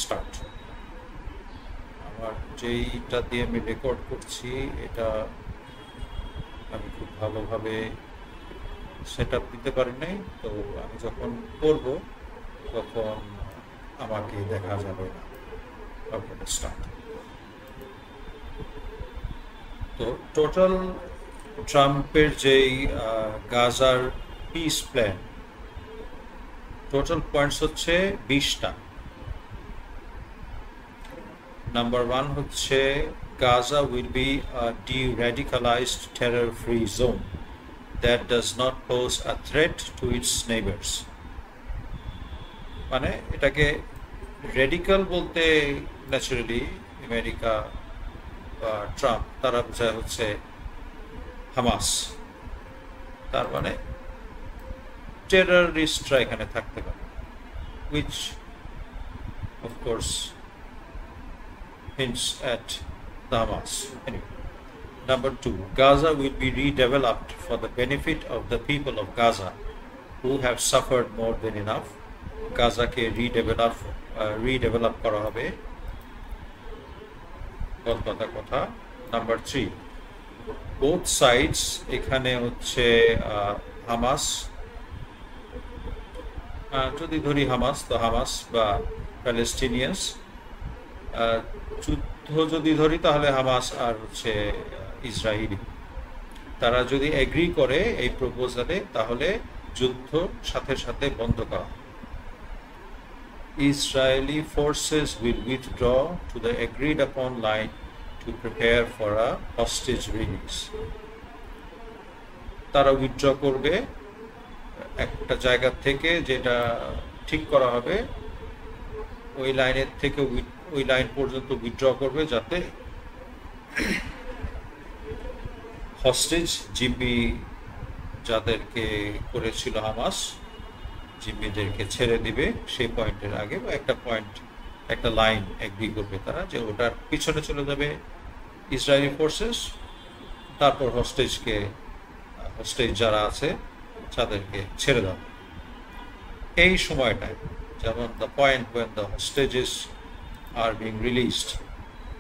Start. আমার যেইটা দিয়ে আমি রেকর্ড করছি এটা আমি খুব ভালোভাবে সেট আপ দিতে পারি নাই, তো আমি যখন করব তখন আমাকে দেখা যাবে না। স্টার্ট। তো টোটাল ট্রাম্পের যেই গাজার পিস প্ল্যান, টোটাল পয়েন্টস হচ্ছে 20টা। নাম্বার 1 হচ্ছে Gaza will be a de-radicalized terror-free zone that does not pose a threat to its neighbors. মানে এটাকে রেডিক্যাল বলতে ন্যাচারালি আমেরিকা বা ট্রাম্প তারা বোঝায় হচ্ছে হামাস, তার মানে টেররিস্টরা এখানে থাকতে পারে, which of course hints at the Hamas. Anyway, number 2, Gaza will be redeveloped for the benefit of the people of Gaza who have suffered more than enough. Gaza ke redevelop করা হবে, কথা। Number 3, both sides, এখানে হচ্ছে Hamas, যদি ধরি Hamas তো Hamas বা প্যালেস্টিনিয়ানস, যুদ্ধ যদি ধরি তাহলে হামাস আর হচ্ছে ইসরায়েলি, তারা যদি এগ্রি করে এই প্রপোজালে তাহলে যুদ্ধ সাথে সাথে বন্ধ করা। Israeli forces will withdraw to the agreed upon line to prepare for a hostage release. তারা উইথড্র করবে একটা জায়গা থেকে, যেটা ঠিক করা হবে ওই লাইনের থেকে ওই লাইন পর্যন্ত উইথড্র করবে, যাতে হস্টেজ জিম্মি যাদেরকে করেছিল হামাস, জিম্মিদেরকে ছেড়ে দিবে সেই পয়েন্টের আগে, বা একটা লাইন এগ্রি করবে তারা, যে ওটার পিছনে চলে যাবে ইসরায়েলি ফোর্সেস, তারপর হোস্টেজ যারা আছে তাদেরকে ছেড়ে দেওয়া। এই সময়টায়, যেমন the point when the hostages are being released,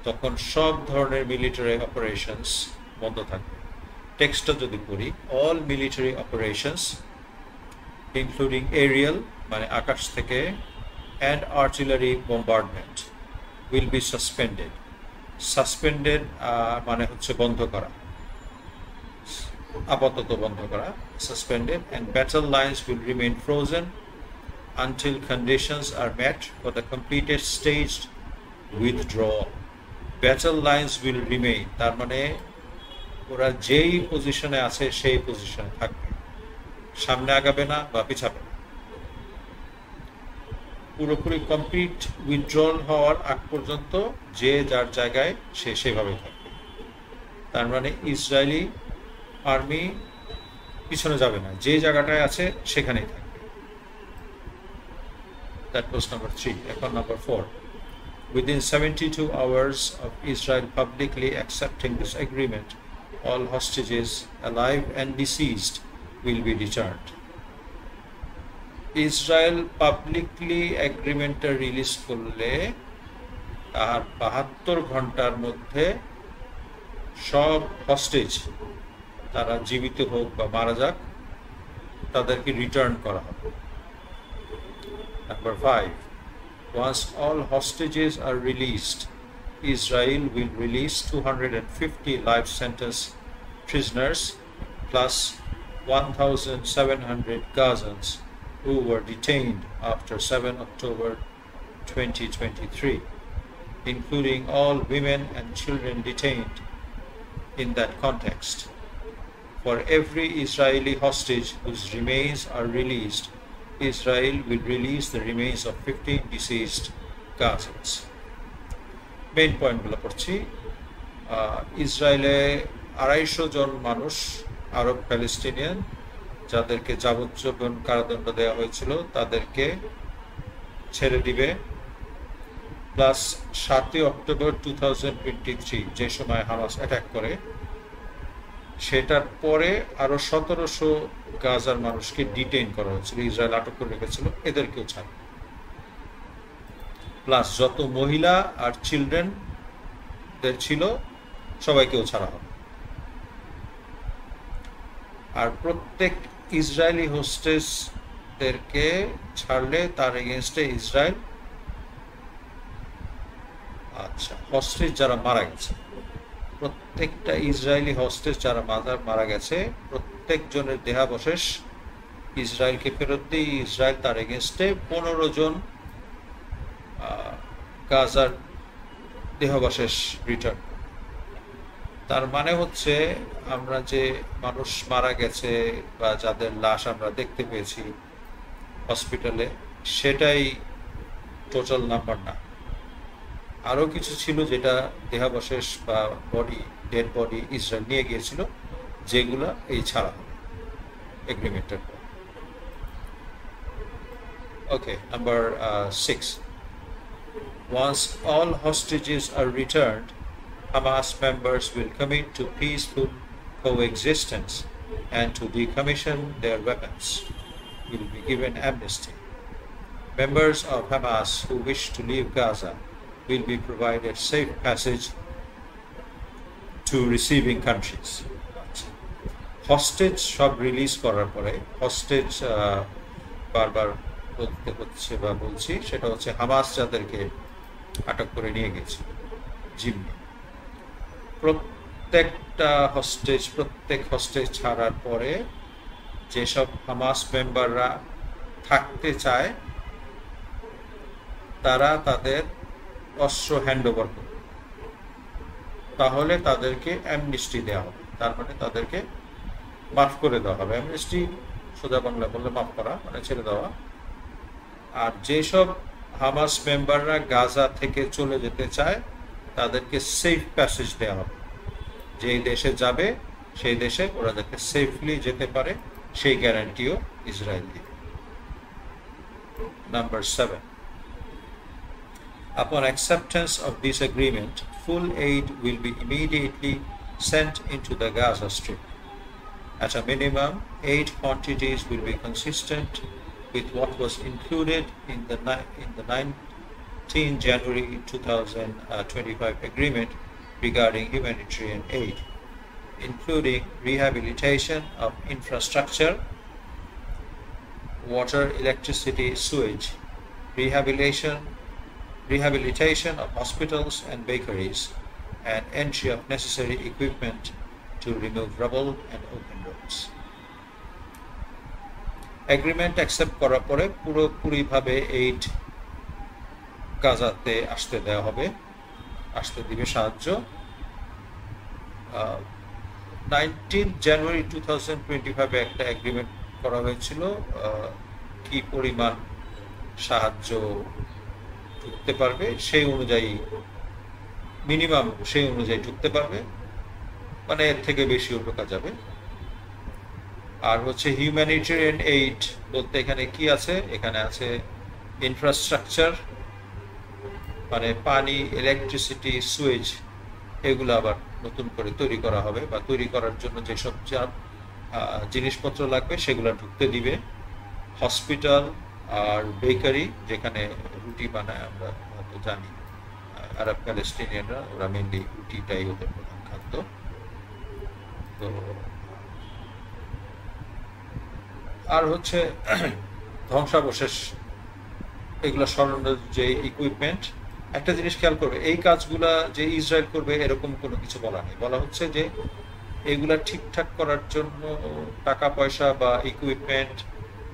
তখন সব ধরনের মিলিটারি অপারেশনস বন্ধ থাকবে। টেক্সটটা যদি পড়ি, all military operations including aerial মানে আকাশ থেকে and artillery bombardment will be suspended. Suspended মানে হচ্ছে বন্ধ করা, আপাতত বন্ধ করা, suspended, and battle lines will remain frozen until conditions are met for the completed staged withdrawal. Battle lines will remain, তার মানে ওরা যেই পজিশনে আছে সেই পজিশনে থাকবে, সামনে আগাবে না বা পিছাবে না। পুরোপুরি কমপ্লিট উইথড্রল হওয়ার আগ পর্যন্ত যে যার জায়গায় সে সেভাবে থাকবে। তার মানে ইসরায়েলি আর্মি পিছনে যাবে না, যে জায়গাটায় আছে সেখানেই থাকবে। That was number 3. এখন number 4. Within 72 hours of Israel publicly accepting this agreement, all hostages, alive and deceased, will be returned. Israel publicly agreement-টা রিলিজ করলে আর 72 ঘন্টার মধ্যে সব হস্টেজ, তারা জীবিত হোক বা মারা যাক, তাদেরকে রিটার্ন করা হবে। Number 5, once all hostages are released, Israel will release 250 life sentence prisoners plus 1,700 Gazans who were detained after 7 October 2023, including all women and children detained in that context. For every Israeli hostage whose remains are released, Israel will release the remains of 15 deceased Gazans. Main point গুলো পড়ছি। ইসরায়েলে 250 জন মানুষ, আরব Palestinian, যাদেরকে যাবজ্জীবন কারাদণ্ড দেওয়া হয়েছিল তাদেরকে ছেড়ে দিবে, প্লাস 7 অক্টোবর 2023 যে সময় হামাস অ্যাটাক করে, সেটার পরে আরো 1700 গাজার মানুষকে ডিটেইন করা হয়েছিল, ইসরায়েল আটক করে রেখেছিল, এদেরকেও ছাড়বে। প্লাস যত মহিলা আর চিলড্রেনদের ছিল সবাইকেও ছাড়া হবে। আর প্রত্যেক ইসরায়েলি হোস্টেসদেরকে ছাড়লে তার এগেনস্টে ইসরায়েল হস্টেজ যারা মারা গেছে, প্রত্যেকটা ইসরায়েলি হোস্টেজ যারা মারা গেছে প্রত্যেকজনের দেহাবশেষ ইসরায়েলকে ফেরত দিয়ে ইসরায়েল তার এগেনস্টে 15 জন গাজার দেহাবশেষ রিটার্ন। তার মানে হচ্ছে আমরা যে মানুষ মারা গেছে বা যাদের লাশ আমরা দেখতে পেয়েছি হসপিটালে সেটাই টোটাল নাম্বার না, আরও কিছু ছিল যেটা দেহাবশেষ বা ডেড বডি ইসরায়েল নিয়ে গিয়েছিল, যেগুলা এই ছাড়া হবে এগ্রিমেন্টের পর। ওকে, number 6, once all hostages are returned, Hamas members will commit to peaceful coexistence and to decommission their weapons will be given amnesty. Members of Hamas who wish to leave Gaza will be provided safe passage to receiving countries. Hostage সব release করার পরে, hostage বারবার বলতে হচ্ছে বা বলছি, সেটা হচ্ছে হামাস যাদেরকে আটক করে নিয়ে গেছে জিম্মি, প্রত্যেক হস্টেজ ছাড়ার পরে যেসব হামাস মেম্বাররা থাকতে চায় তারা তাদের অস্ত্র হ্যান্ডওভার করবে, তাহলে তাদেরকে অ্যামনিস্টি দেওয়া হবে, তার মানে তাদেরকে মাফ করে দেওয়া হবে। অ্যামনিস্টি সোজা বাংলা বললে মাফ করা, মানে ছেড়ে দেওয়া। আর যেসব হামাস মেম্বাররা গাজা থেকে চলে যেতে চায় তাদেরকে সেফ প্যাসেজ দেওয়া হবে, যেই দেশে যাবে সেই দেশে ওরা যাতে সেফলি যেতে পারে সেই গ্যারান্টিও ইসরায়েল দিবে। Number 7, upon acceptance of this agreement, full aid will be immediately sent into the Gaza Strip. At a minimum, aid quantities will be consistent with what was included in the 19 January 2025 agreement regarding humanitarian aid, including rehabilitation of infrastructure, water, electricity, sewage, rehabilitation of hospitals and bakeries, and entry of necessary equipment to remove rubble and open roads. Agreement accept করার পরে পুরোপুরিভাবে aid গাজাতে আসতে দিবে সাহায্য। 19 জানুয়ারি 2025 একটা agreement করা হয়েছিল, কি পরিমাণ সাহায্য ঢুকতে পারবে সেই অনুযায়ী, মিনিমাম সেই অনুযায়ী ঢুকতে পারবে, মানে এর থেকে বেশিও ঢোকা যাবে। আর হচ্ছে হিউম্যানিটেরিয়ান এইড বলতে এখানে কি আছে, এখানে আছে ইনফ্রাস্ট্রাকচার, মানে পানি, ইলেকট্রিসিটি, সুয়েজ, এগুলো আবার নতুন করে তৈরি করা হবে, বা তৈরি করার জন্য যেসব জিনিসপত্র লাগবে সেগুলো ঢুকতে দিবে। হসপিটাল আর বেকারি, যেখানে রুটি বানায় আমরা হয়তো জানি, আরব প্যালেস্টিনিয়ানরা ওরা মেনলি রুটিটাই ওদের প্রধান খাদ্য। তো আর হচ্ছে ধ্বংসাবশেষ, এগুলো সরানোর যে ইকুইপমেন্ট। একটা জিনিস খেয়াল করবে, এই কাজগুলা যে ইসরায়েল করবে এরকম কোনো কিছু বলা নেই, বলা হচ্ছে যে এগুলা ঠিকঠাক করার জন্য টাকা পয়সা বা ইকুইপমেন্ট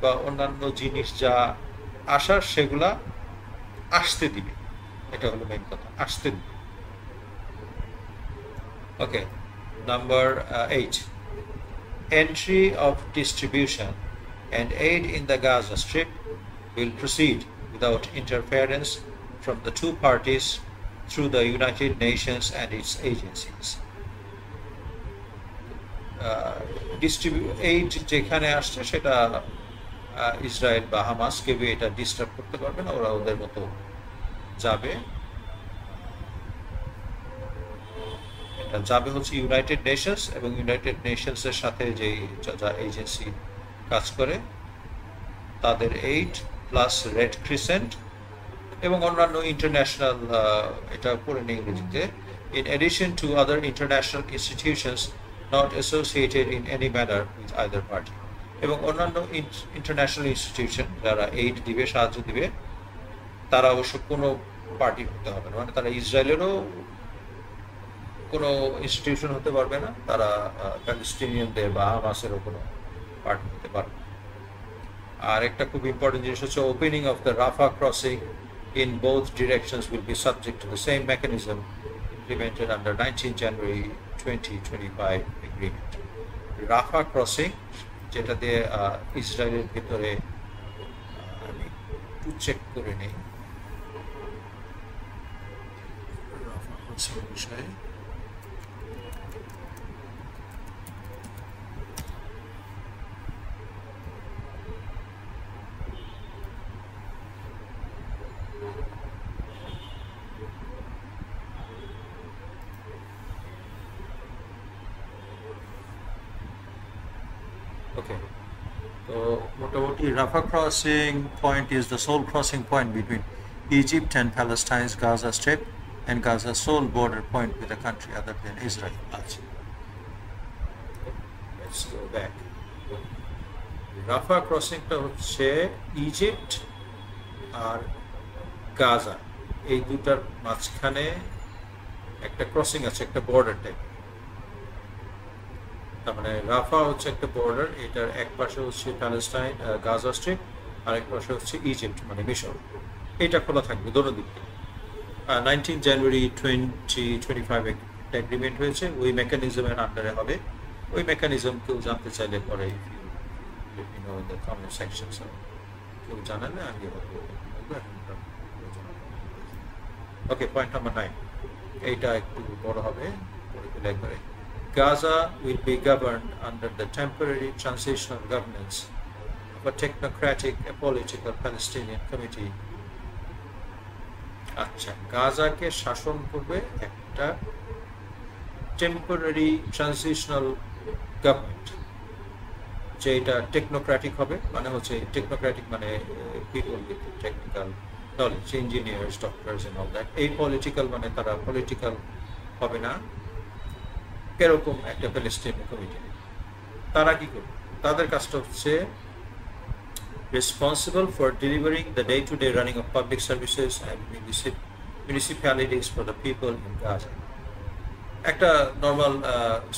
বা অন্যান্য জিনিস যা আসার সেগুলা আসতে দিবে, এটা হলো মেইন কথা, আসতে দিবে। ওকে, number 8, entry of distribution and aid in the Gaza Strip will proceed without interference from the two parties through the United Nations and its agencies. Aid যেখানে আসছে সেটা ইসরায়েল বা হামাস কেউ এটা ডিস্টার্ব করতে পারবে না, ওরা ওদের মতো যাবে। এটা যাবে হচ্ছে ইউনাইটেড নেশনস, এবং ইউনাইটেড নেশনসের সাথে যে যা এজেন্সি কাজ করে তাদের এইড প্লাস রেড ক্রিসেন্ট এবং অন্যান্য ইন্টারন্যাশনাল, এটা পড়ে নেই ইংরেজিতে, in addition to other international institutions not associated in any manner with either party, এবং অন্যান্য ইন্টারন্যাশনাল ইনস্টিটিউশন যারা এইড দিবে, সাহায্য দিবে, তারা অবশ্য কোনো পার্টি হতে হবে না, মানে তারা ইসরায়েলেরও কোনো ইনস্টিটিউশন হতে পারবে না, তারা প্যালেস্টিনিয়ানদের বা হামাসেরও কোনো পার্টি হতে পারবে। আর একটা খুব ইম্পর্টেন্ট জিনিস হচ্ছে opening of the Rafah crossing in both directions will be subject to the same mechanism implemented under 19 January 2025 agreement. Rafa crossing, যেটা দিয়ে ইসরায়েলের ভিতরে, আমি একটু চেক করে নেই রাফা ক্রসিং বিষয়ে। Okay, so motamoti Rafah crossing point is the sole crossing point between Egypt and Palestine's Gaza Strip and Gaza's sole border point with a country other than Israel. Let's go back. Rafah crossing টা হচ্ছে Egypt আর গাজা, এই দুটার মাঝখানে একটা crossing আছে, একটা border type. তার মানে রাফা হচ্ছে একটা বর্ডার, এটার এক পাশে হচ্ছে প্যালেস্টাইন গাজা স্ট্রিপ, আর এক পাশে হচ্ছে ইজিপ্ট মানে মিশর। এটা খোলা থাকবে দোনো দিক থেকে। 19 জানুয়ারি 2025 একটা এগ্রিমেন্ট হয়েছে, ওই মেকানিজমের আন্ডারে হবে। ওই মেকানিজম কেউ জানতে চাইলে পরে কমেন্ট সেকশন, কেউ জানালে আমি ওকে। পয়েন্ট নাম্বার 9, এইটা একটু বড় হবে, পরে পেলে একবারে। Gaza will be governed under the temporary transitional governance of a technocratic, apolitical Palestinian committee. আচ্ছা, গাজাকে শাসন করবে একটা টেম্পোরারি ট্রানজিশনাল গভর্নমেন্ট, যেটা টেকনোক্রেটিক হবে। মানে হচ্ছে টেকনোক্রেটিক মানে people with technical knowledge, engineers, doctors and all that. এই পলিটিক্যাল মানে তারা পলিটিক্যাল হবে না, এরকম একটা প্যালেস্টাইনিয়ান কমিটি। তারা কি করবে? তাদের কাজটা হচ্ছে responsible for delivering the day to day running of public services and municipalities for the people in Gaza. একটা নর্মাল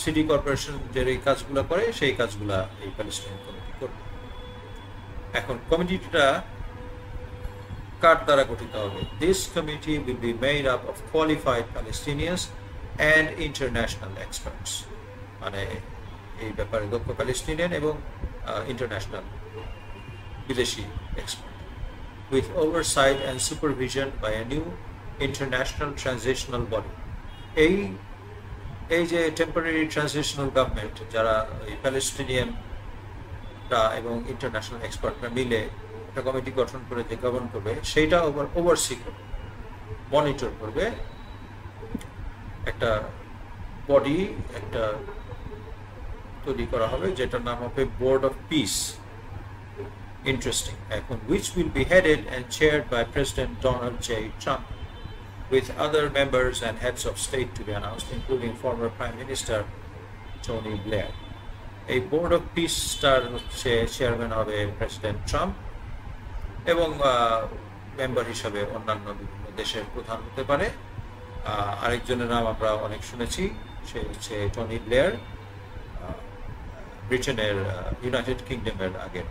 সিটি কর্পোরেশন যে এই কাজগুলো করে, সেই কাজগুলা এই প্যালেস্টাইনিয়ান কমিটি করবে। এখন কমিটিটা কার দ্বারা গঠিত হবে? This committee will be made up of qualified Palestinians and international experts, মানে এই ব্যাপারে দক্ষ প্যালেস্টিনিয়ান এবং ইন্টারন্যাশনাল বিদেশি expert, with oversight and supervision by a new international transitional body. এই যে টেম্পোরারি ট্রানজিশনাল গভর্নমেন্ট, যারা এই প্যালেস্টিনিয়ানরা এবং ইন্টারন্যাশনাল এক্সপার্টরা মিলে একটা কমিটি গঠন করে যে গভর্ন করবে, সেইটা ওভারসি করবে, মনিটর করবে। একটা বডি একটা তৈরি করা হবে, যেটার নাম হবে বোর্ড অফ পিস। ইন্টারেস্টিং। এখন which will be headed and chaired by President Donald J. Trump, with other members and heads of state to be announced, including former Prime Minister Tony Blair. এই board of পিসটার হচ্ছে chairman হবে president Trump, এবং member হিসাবে অন্যান্য বিভিন্ন দেশের প্রধান হতে পারে। আরেকজনের নাম আমরা অনেক শুনেছি, সে হচ্ছে টনি ব্লেয়ার, ব্রিটেনের ইউনাইটেড কিংডমের আগের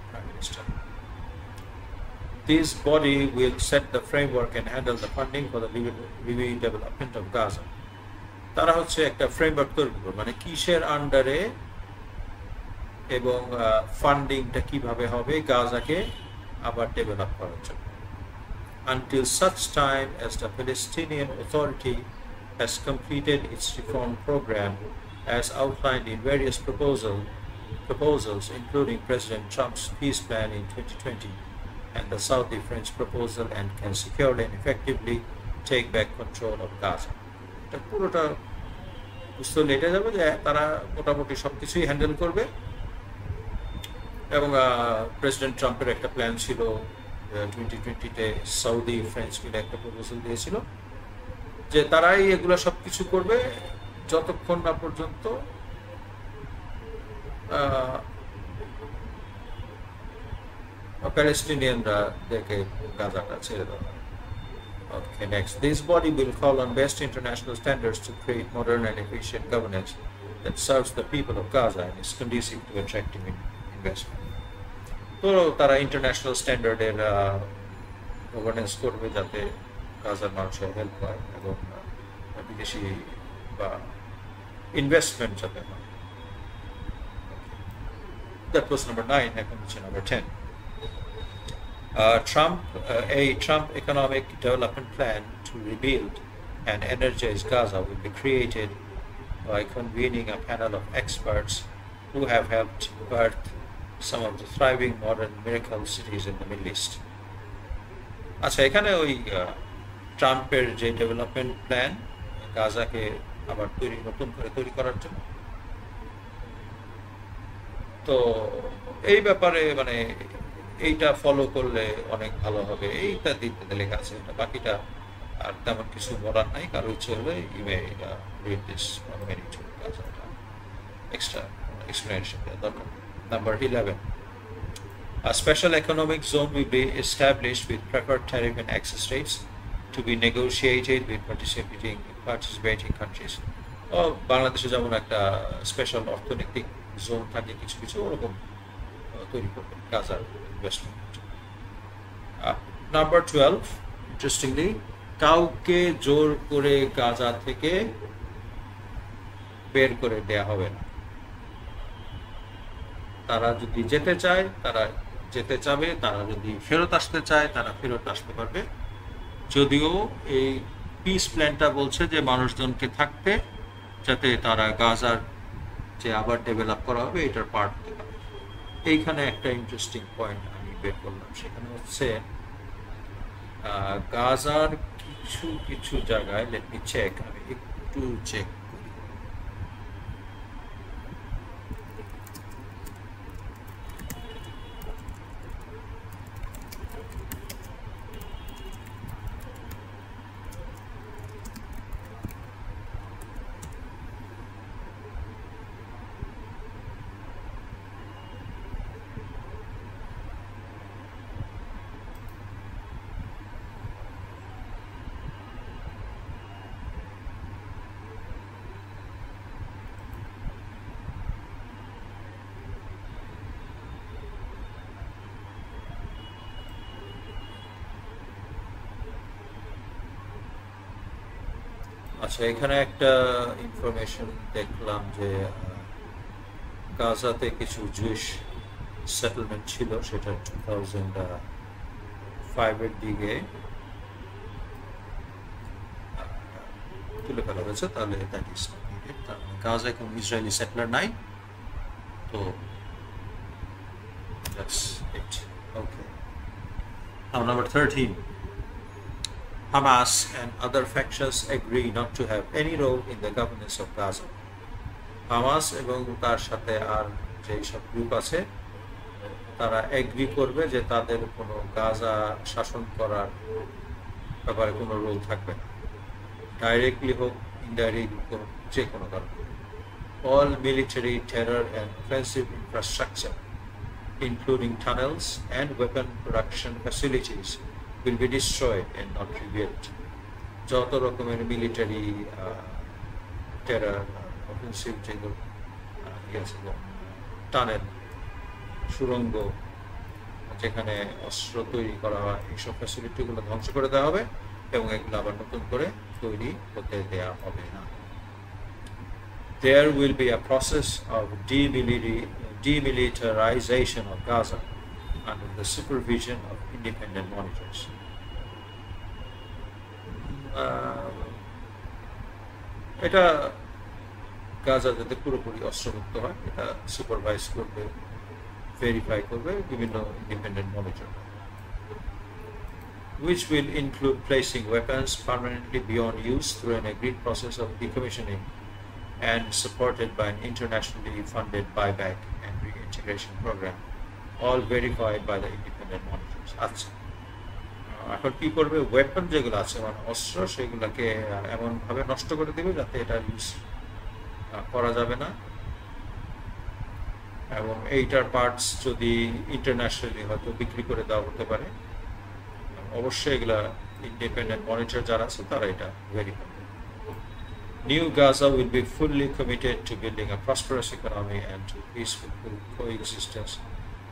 prime minister. This body will set the framework and handle the funding for the redevelopment of Gaza. তারা হচ্ছে একটা ফ্রেমওয়ার্ক তৈরি করবে, মানে কিসের আন্ডারে এবং ফান্ডিংটা কিভাবে হবে গাজাকে আবার ডেভেলপ করার জন্য। Until such time as the Palestinian Authority has completed its reform program as outlined in various proposals, including President Trump's peace plan in 2020 and the Saudi French proposal, and can securely and effectively take back control of Gaza. এটা পুরোটা বুঝতে লেটে যাবে যে তারা মোটামুটি সবকিছুই handle করবে, এবং প্রেসিডেন্ট ট্রাম্পের একটা প্ল্যান ছিল 2020-তে সৌদি ফ্রেঞ্চ মিলে একটা প্রপোজাল দিয়েছিল যে তারাই এগুলো সবকিছু করবে যতক্ষণ না পর্যন্ত প্যালেস্টিনিয়ানরা দেখে গাজাটা ছেড়ে দেওয়া। Okay, next. This body will call on best international standards to create modern and efficient governance that serves the people of Gaza and is conducive to attracting investment. তো তারা ইন্টারন্যাশনাল স্ট্যান্ডার্ডের গভর্নেন্স করবে যাতে গাজার মানুষের হেল্প হয় এবং বিদেশি বা ইনভেস্টমেন্ট যাতে হয়। That was number 9. এখন হচ্ছে number 10. A Trump economic development plan to rebuild and energize Gaza will be created by convening a panel of experts who have helped birth some of the thriving modern miracle cities in the Middle East. আচ্ছা, এখানে ওই ট্রাম্পের যে development plan গাজাকে আবার নতুন করে তৈরি করার জন্য, তো এই ব্যাপারে মানে এইটা ফলো করলে অনেক ভালো হবে এইটা দিতে লেখা আছে, বাকিটা আর তেমন কিছু বলার নাই। কারো ইচ্ছে হলে এটা রিড দিস এক্সট্রা এক্সপ্লেনেশন দেওয়া দরকার। Number 11. A special economic zone will be established with preferred tariff and access rates to be negotiated with participating countries. বাংলাদেশে যেমন একটা স্পেশাল অর্থনৈতিক জোন থাকে কিছু কিছু ওরকম তৈরি করবে গাজার ইনভেস্টমেন্ট। Number 12. Interestingly, কাউকে জোর করে গাজা থেকে বের করে দেয়া হবে না। তারা যদি যেতে চায় তারা যেতে চাবে, তারা যদি ফেরত আসতে চায় তারা ফেরত আসতে পারবে। যদিও এই পিস প্ল্যানটা বলছে যে মানুষজনকে থাকতে যাতে তারা গাজার যে আবার ডেভেলপ করা হবে এটার পার্ট হতে পারে। এইখানে একটা ইন্টারেস্টিং পয়েন্ট আমি বের করলাম, সেখানে হচ্ছে গাজার কিছু কিছু জায়গায়, লেট মি চেক, আমি একটু চেক করি। আচ্ছা, এখানে একটা ইনফরমেশন দেখলাম যে গাজাতে কিছু জুইশ সেটেলমেন্ট ছিল, সেটা 2005-এর দিকে তুলে ফেলা হয়েছে। তাহলে দ্যাট ইজ নিডেড, তার মানে গাজায় কোনো ইসরায়েলি সেটলার নাই। তো that's it. Okay, now number 13. Hamas and other factions agree not to have any role in the governance of Gaza. Hamas এবং তার সাথে আর যে সব গ্রুপ আছে তারা এগ্রি করবে যে তাদের কোনো গাজা শাসন করার ব্যাপারে কোনো রোল থাকবে না, ডাইরেক্টলি হোক ইনডাইরেক্টলি হোক, যে কোনো কারণে। All military, terror and offensive infrastructure, including tunnels and weapon production facilities, will be destroyed and not rebuilt. যত রকমের মিলিটারি টেরার অফেন্সিভ যেগুলো টানেল, সুড়ঙ্গ, যেখানে অস্ত্র তৈরি করা হয়, এইসব ফ্যাসিলিটিগুলো ধ্বংস করে দেওয়া হবে এবং এগুলো আবার নতুন করে তৈরি হতে দেওয়া হবে না। There will be a process of demilitarization of Gaza under the supervision of independent monitors. এটা গাজা যাতে পুরোপুরি অস্ত্রমুক্ত হয় এটা সুপারভাইজ করবে, ভেরিফাই করবে বিভিন্ন independent monitor, which will include placing weapons permanently beyond use through an agreed process of decommissioning and supported by an internationally funded buyback and reintegration program, all verified by the independent monitors. আচ্ছা, এখন কি করবে, weapon যেগুলো আছে মানে অস্ত্র সেগুলোকে এমন ভাবে নষ্ট করে দেবে যাতে এটা ইউজ করা যাবে না, এবং এইটার পার্টস যদি ইন্টারন্যাশনালি হয়তো বিক্রি করে দেওয়া হতে পারে। অবশ্যই এগুলা ইন্ডিপেন্ডেন্ট মনিটর যারা আছে তারা এটা ভেরিফাই করবে। New Gaza will be fully committed to building a prosperous economy and to peaceful coexistence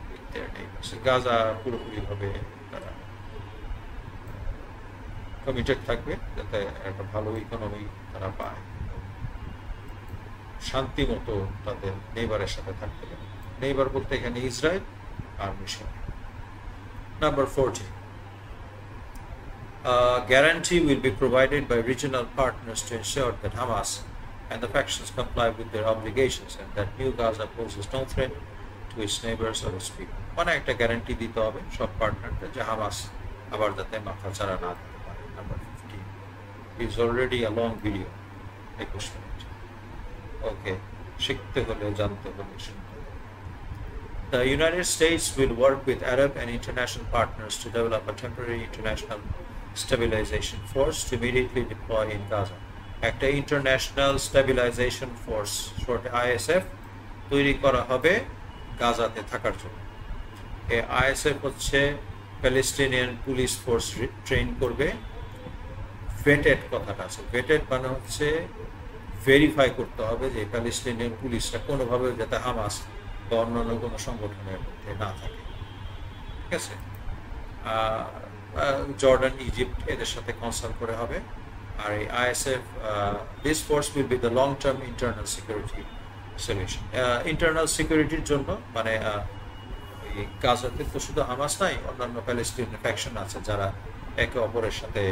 with their neighbors. Gaza পুরোপুরিভাবে তারা কমিটেড থাকবে যাতে একটা ভালো ইকোনমি তারা পায়, শান্তি মতো তাদের নেইবারের সাথে থাকতে পারে। নেইবার বলতে এখানে ইসরায়েল আর মিশর। Number 40. A guarantee will be provided by regional partners to ensure that Hamas and the factions comply with their obligations and that New Gaza poses no threat to its neighbors or its people. মানে একটা guarantee দিতে হবে সব পার্টনারদের যে Hamas আবার যাতে মাথা ছাড়া না দিতে পারে। Number 15 is already a long video, 21 minute. Okay, শিখতে হলে জানতে হলে শুনতে হবে। The United States will work with Arab and international partners to develop a temporary international stabilization force to immediately deploy in Gaza. একটা international stabilisation force short ISF তৈরি করা হবে গাজাতে থাকার জন্য। এই ISF হচ্ছে প্যালেস্টিনিয়ান পুলিশ ফোর্স ট্রেন করবে। Vetted কথাটা আছে, ভেটেড মানে হচ্ছে ভেরিফাই করতে হবে যে প্যালেস্টিনিয়ান পুলিশরা কোনোভাবে যাতে হামাস বা অন্যান্য কোনো সংগঠনের মধ্যে না থাকে, ঠিক আছে। জর্ডান, ইজিপ্ট এদের সাথে কনসাল্ট করে হবে। আর এই ISF, this force will be the long term internal security solution. Internal সিকিউরিটির জন্য মানে এই গাজাতে তো শুধু হামাস নাই, অন্যান্য প্যালেস্টিনিয়ান ফ্যাকশন আছে যারা একে অপরের সাথে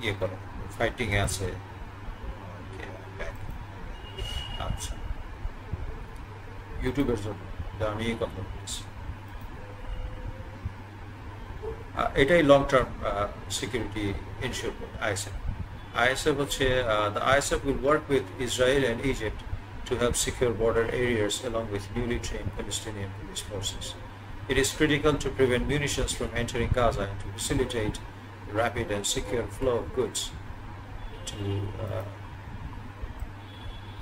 ইয়ে করে, ফাইটিং এ আছে। আচ্ছা, ইউটিউবের জন্য আমি এই কথা বলছি, এটাই লং টার্ম সিকিউরিটি ইনশিওর করবে ISF। ISF হচ্ছে the ISF will work with Israel and Egypt to help secure border areas along with newly trained Palestinian police forces. It is critical to prevent munitions from entering Gaza and to facilitate the rapid and secure flow of goods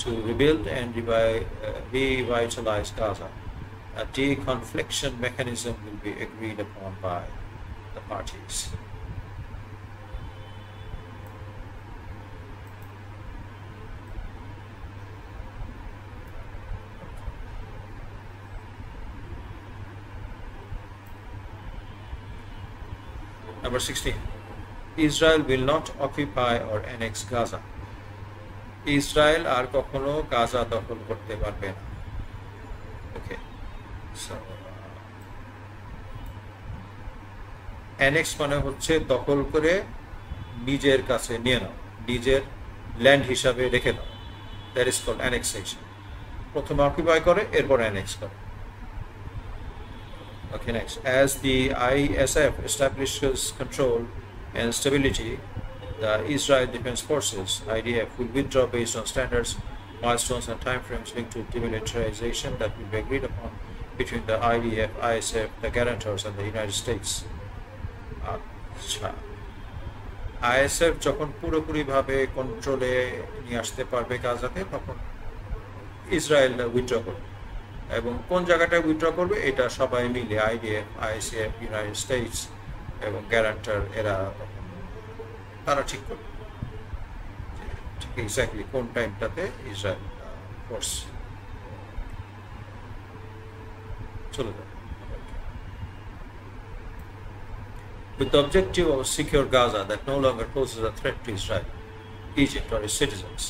to rebuild and revitalize Gaza. A deconfliction mechanism will be agreed upon by the parties. Number 16. Israel will not occupy or annex Gaza. Israel আর কখনো Gaza দখল করতে পারবে না। ওকে, so annexe মানে হচ্ছে দখল করে নিজের কাছে নিয়ে নাও, নিজের ল্যান্ড হিসাবে রেখে দাও। That is called annexation. প্রথমে অকুপাই করে, এরপর অ্যানেক্স করে। Okay, next. As the ISF establishes control and stability, the Israel Defense Forces (IDF) will withdraw based on standards, milestones, and timeframes linked to demilitarization that will be agreed upon between the IDF, ISF, the guarantors, and the United States. আচ্ছা, ISF যখন পুরোপুরিভাবে কন্ট্রোলে নিয়ে আসতে পারবে গাজাতে, তখন Israel withdraw করবে। এবং কোন জায়গাটায় উইথড্র করবে এটা সবাই মিলে IDF, ISF, ইউনাইটেড স্টেটস এবং গ্যারান্টার এরা তারা ঠিক করবে ঠিক এক্স্যাক্টলি কোন টাইমটাতে ইসরায়েল ফোর্স চলে যাবে। With the objective of secure Gaza that no longer poses a threat to Israel, Egypt, or its citizens,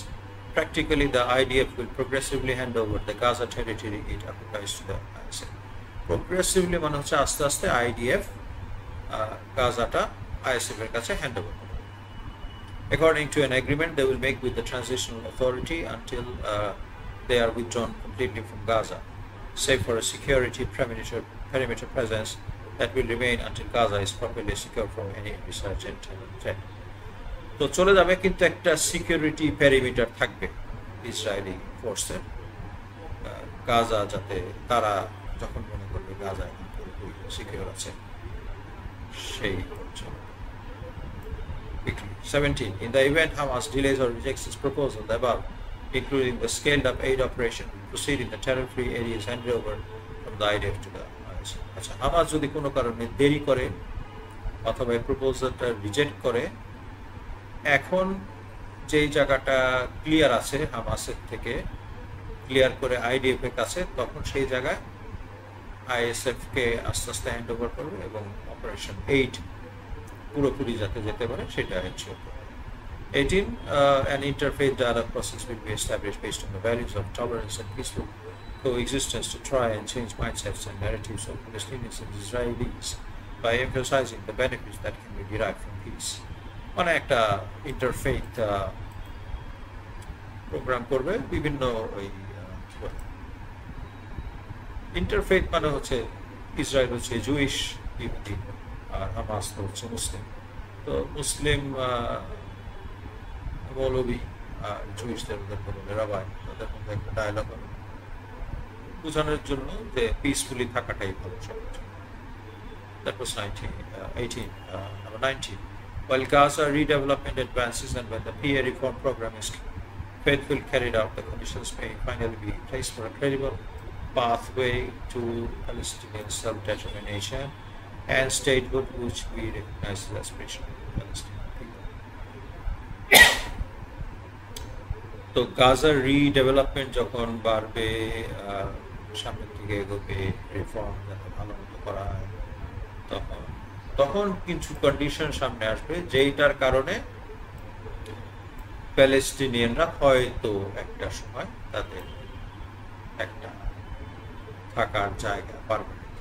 practically the IDF will progressively hand over the Gaza territory it occupies to the ISF. Progressively মানে হচ্ছে আস্তে আস্তে IDF গাজাটা ISF এর কাছে hand over করবে। According to an agreement they will make with the transitional authority until they are withdrawn completely from Gaza, save for a security perimeter presence that will remain until Gaza is properly secure from any resurgent threat. তো চলে যাবে, কিন্তু একটা security perimeter থাকবে Israeli ফোর্সের, গাজা যাতে তারা যখন মনে করবে গাজা পুরোপুরি সিকিউর আছে সেই পর্যন্ত। 17. In the event Hamas delays or rejects its proposal, the above, including the scaled-up aid operation, will proceed in the terror-free areas handed over from the IDF to the IS. আচ্ছা, Hamas যদি কোনো কারণে দেরি করে অথবা এই প্রপোজালটা reject করে, এখন যেই জায়গাটা ক্লিয়ার আছে হামাসের থেকে ক্লিয়ার করে আইডিএফ এর কাছে, তখন সেই জায়গায় আইএসএফ কে আস্তে আস্তে হ্যান্ড ওভার করবে এবং অপারেশন 8 পুরোপুরি যাতে যেতে পারে সেটা এনশিওর করবে। 18. An interfaith dialogue process will be established based on the values of tolerance and peaceful coexistence to try and change mindsets and narratives of Palestinians and Israelis by emphasizing the benefits that can be derived from peace. মানে একটা interfaith programme করবে বিভিন্ন ওই interfaith মানে হচ্ছে Israel হচ্ছে Jewish ইহুদি আর Hamas তো হচ্ছে মুসলিম, তো মুসলিম মৌলবী আর জুইশদের রাবাই তাদের মধ্যে একটা ডায়ালগ হবে বোঝানোর জন্য যে পিসফুলি থাকাটাই ভালো সবকিছু। That was 18. Number 19. While Gaza redevelopment advances and when the PA reform program is faithfully carried out, the conditions may finally be in place for a credible pathway to Palestinian self-determination and statehood, which we recognize as the aspiration of the Palestinian people. তো গাজার redevelopment যখন বাড়বে, সামনের দিকে এগোবে, reform যাতে ভালো মতো করা হয়, তখন কিছু কন্ডিশন সামনে আসবে যেইটার কারণে প্যালেস্টিনিয়ানরা হয়তো একটা সময় তাদের একটা থাকার জায়গা পারমানেন্ট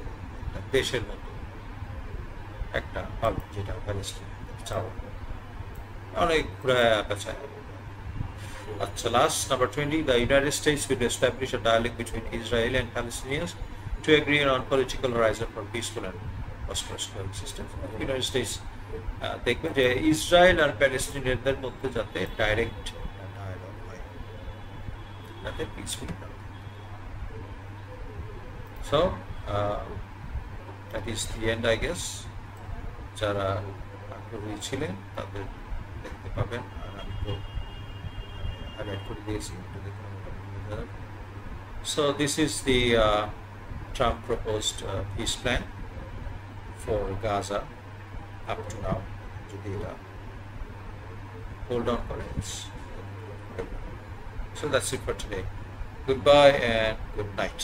একটা দেশের মতো একটা পাবে, যেটা প্যালেস্টিনিয়ানদের চাওয়া। অনেক ঘুরায় পেঁচায়। আচ্ছা, last number 20. The United States will establish a dialogue between Israel and Palestinians to agree on political horizon for peaceful and prosperous coexistence. United States দেখবে যে ইসরায়েল আর প্যালেস্টিনিয়ানদের মধ্যে যাতে ডাইরেক্ট ডায়ালগ হয়, যাতে পিসফুল হয়। So that is the end, I guess. যারা আগ্রহী ছিলেন তাদের দেখতে পাবেন, আর আমি তো হাইলাইট করে দিয়েছি। So this is the Trump proposed peace plan for Gaza up to now. যদি এটা hold on করে, so that's it for today. Goodbye and good night.